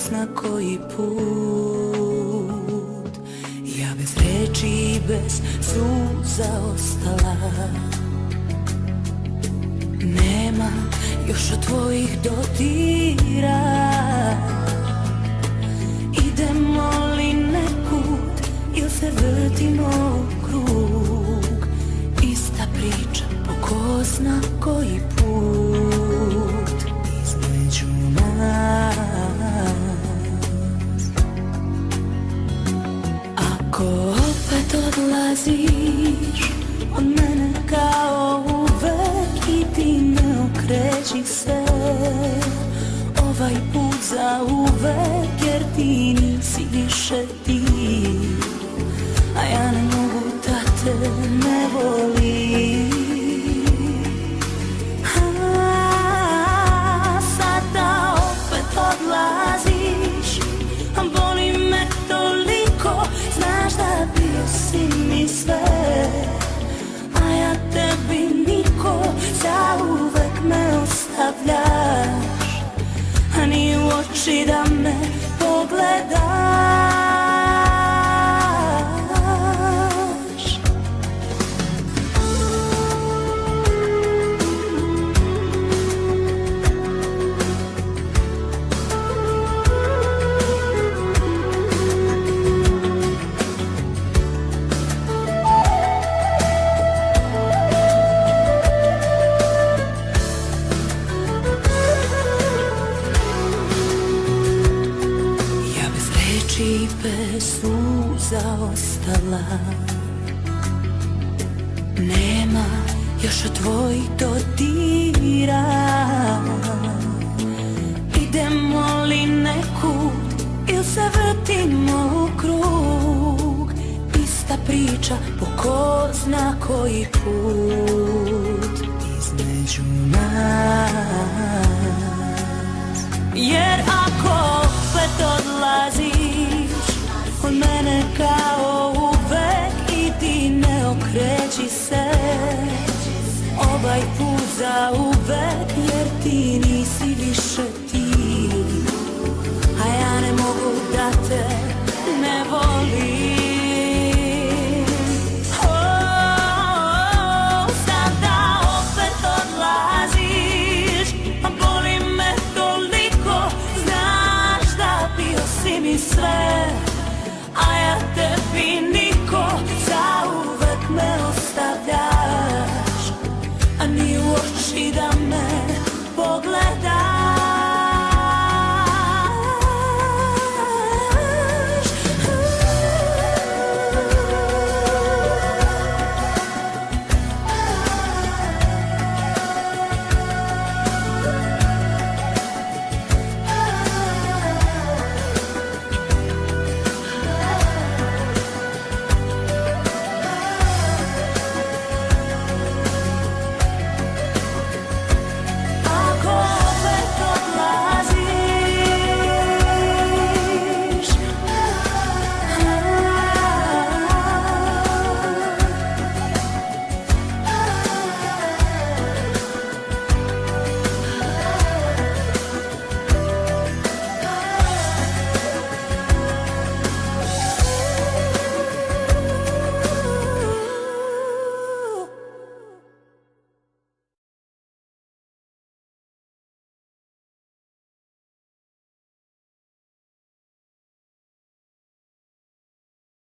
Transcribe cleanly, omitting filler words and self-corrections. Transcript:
zna koji put. Ja bez reči i bez suza ostala. Nema još od tvojih dodira. Idemo li nekud ili se vrtimo u krug? Ista priča po ko zna koji put između nas. Ako opet odlaziš od mene kao uvek i ti ne okreći se ovaj put za uvek, jer ti nisi više ti, a ja ne mogu da te ne volim. Sada opet odlaziš, a boli me toliko. Znaš da bio si mi sve, a ja tebi niko. Zauvek me ostavljaš, a ni u oči da me pogledaš. I bez suza ostala. Nema još od tvojih dodira. Idemo li nekud ili se vrtimo u krug? Ista priča po ko zna koji put između nas. Jer ako opet odlaziš od mene kao uvek i ti ne okreći se ovaj put za uvek, jer ti nisi više